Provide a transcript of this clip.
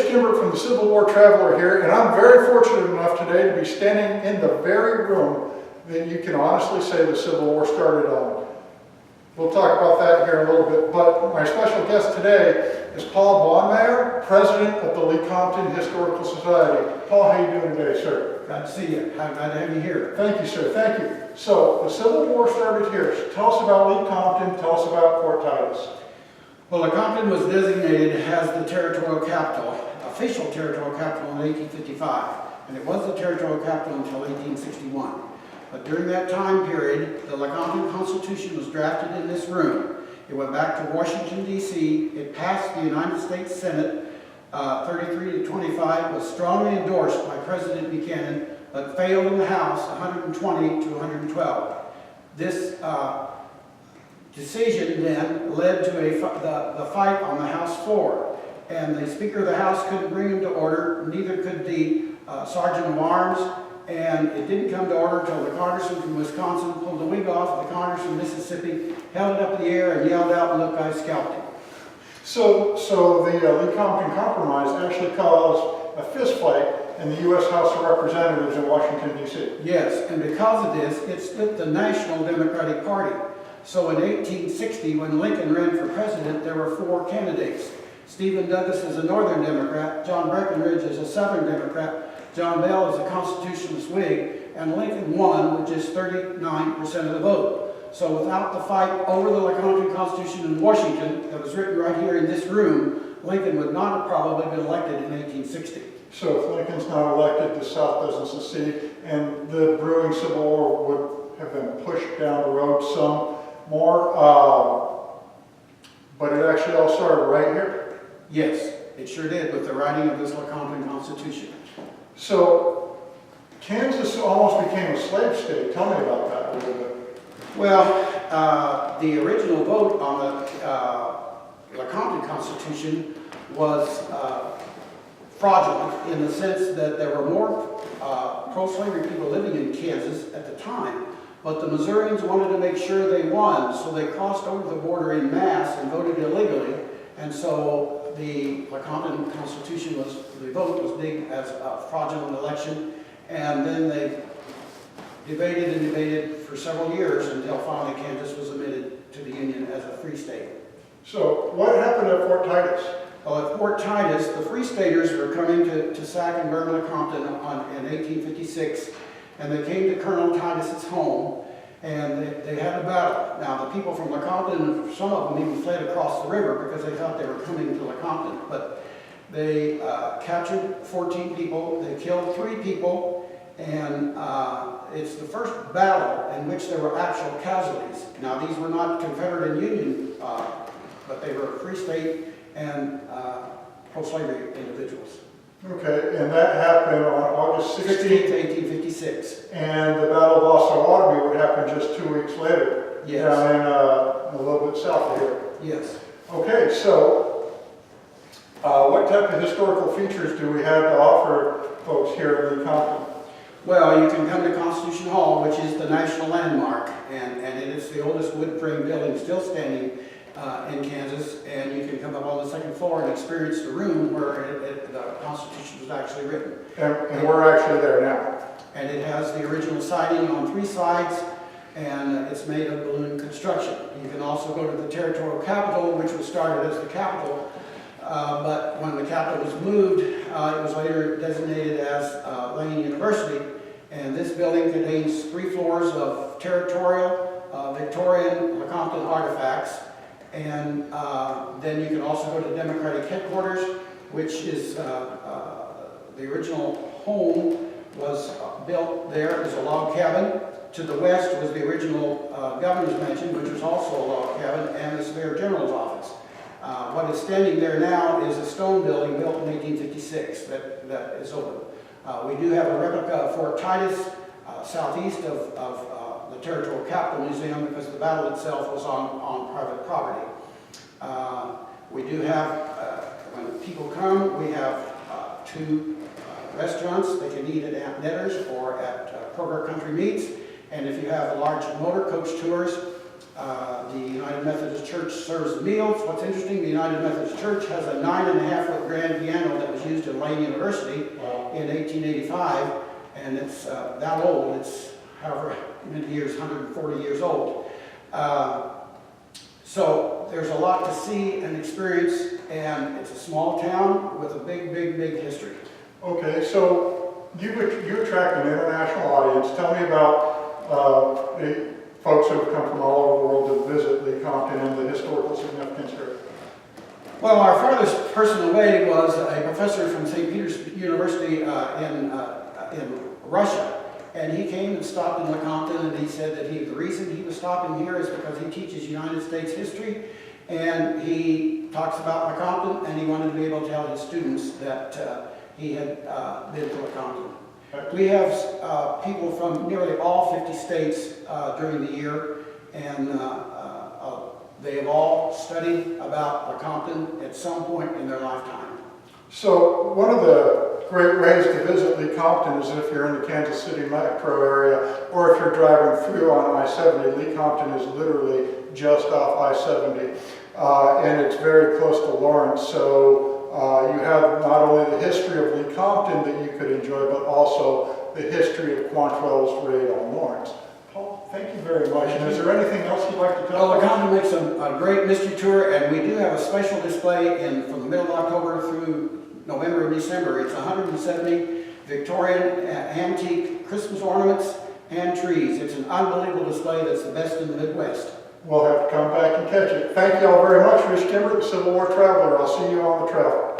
Gimbert from the Civil War Traveler here, and I'm very fortunate enough today to be standing in the very room that you can honestly say the Civil War started on. We'll talk about that here in a little bit, but my special guest today is Paul Bahnmieir, President of the Lecompton Historical Society. Paul, how are you doing today, sir? Glad to see you. Glad to have you here. Thank you, sir. Thank you. So, the Civil War started here. So tell us about Lecompton. Tell us about Fort Titus. Well, Lecompton was designated as the territorial capital, official territorial capital in 1855, and it was the territorial capital until 1861. But during that time period, the Lecompton Constitution was drafted in this room. It went back to Washington, D.C. It passed the United States Senate 33-25, was strongly endorsed by President Buchanan, but failed in the House 120 to 112. This decision then led to the fight on the House floor. And the Speaker of the House couldn't bring him to order, neither could the Sergeant of Arms, and it didn't come to order until the congressman from Wisconsin pulled the wig off, the congressman from Mississippi held it up in the air and yelled out, "Look, I scalped him." So the Lecompton Compromise actually caused a fist fight in the U.S. House of Representatives in Washington, D.C. Yes, and because of this, it split the National Democratic Party. So in 1860, when Lincoln ran for president, there were 4 candidates. Stephen Douglas is a Northern Democrat, John Breckinridge is a Southern Democrat, John Bell is a Constitutionalist Whig, and Lincoln won with just 39% of the vote. So without the fight over the Lecompton Constitution in Washington, that was written right here in this room, Lincoln would not have probably been elected in 1860. So if Lincoln's not elected, the South doesn't secede, and the brewing Civil War would have been pushed down the road some more, but it actually all started right here. Yes, it sure did with the writing of this Lecompton Constitution. So Kansas almost became a slave state. Tell me about that a little bit. Well, the original vote on the Lecompton Constitution was fraudulent in the sense that there were more pro-slavery people living in Kansas at the time, but the Missourians wanted to make sure they won, so they crossed over the border en masse and voted illegally, and so the Lecompton Constitution the vote was big as a fraudulent election, and then they debated and debated for several years until finally Kansas was admitted to the Union as a free state. So what happened at Fort Titus? Well, at Fort Titus, the Free Staters were coming to sack and burn Lecompton in 1856, and they came to Colonel Titus's home, and they had a battle. Now, the people from Lecompton, some of them even fled across the river because they thought they were coming to Lecompton, but they captured 14 people, they killed 3 people, and it's the first battle in which there were actual casualties. Now, these were not Confederate and Union, but they were Free State and pro-slavery individuals. Okay, and that happened on August 16th, 1856. And the Battle of Osawatomie would happen just 2 weeks later, Yes. down in a little bit south of here. Yes. Okay, so what type of historical features do we have to offer folks here in Lecompton? Well, you can come to Constitution Hall, which is the national landmark, and it is the oldest wood frame building still standing in Kansas, and you can come up on the 2nd floor and experience the room where the Constitution was actually written. And we're actually there now. And it has the original siding on 3 sides, and it's made of balloon construction. You can also go to the territorial capitol, which was started as the Capitol, but when the Capitol was moved, it was later designated as Lane University, and this building contains 3 floors of territorial, Victorian, Lecompton artifacts, and then you can also go to Democratic headquarters, which is the original home was built there as a log cabin. To the west was the original governor's mansion, which was also a log cabin, and the Surveyor General's office. What is standing there now is a stone building built in 1856 that is open. We do have a replica of Fort Titus southeast of the Territorial Capitol Museum because the battle itself was on private property. We do have, when people come, we have 2 restaurants. They can eat at Aunt Netter's or at Kroger Country Meats. And if you have large motor coach tours, the United Methodist Church serves the meals. What's interesting, the United Methodist Church has a 9.5-foot grand piano that was used Tulane University in 1885, and it's that old. It's however many years, 140 years old. So there's a lot to see and experience, and it's a small town with a big, big, big history. Okay, so you attract an international audience. Tell me about the folks who have come from all over the world to visit Lecompton and the historical significance here. Well, our farthest person away was a professor from St. Peter's University in Russia. And he came and stopped in Lecompton, and he said that the reason he was stopping here is because he teaches United States history, and he talks about Lecompton, and he wanted to be able to tell his students that he had been to Lecompton. We have people from nearly all 50 states during the year, and they have all studied about Lecompton at some point in their lifetime. So one of the great ways to visit Lecompton is if you're in the Kansas City metro area, or if you're driving through on I-70. Lecompton is literally just off I-70, and it's very close to Lawrence. So you have not only the history of Lecompton that you could enjoy, but also the history of Quantrell's raid on Lawrence. Paul, thank you very much. And is there anything else you'd like to tell Well, us? Lecompton makes a great mystery tour, and we do have a special display from the middle of October through November and December. It's 170 Victorian antique Christmas ornaments and trees. It's an unbelievable display that's the best in the Midwest. We'll have to come back and catch it. Thank you all very much. Rich Kimber, the Civil War Traveler. I'll see you on the trail.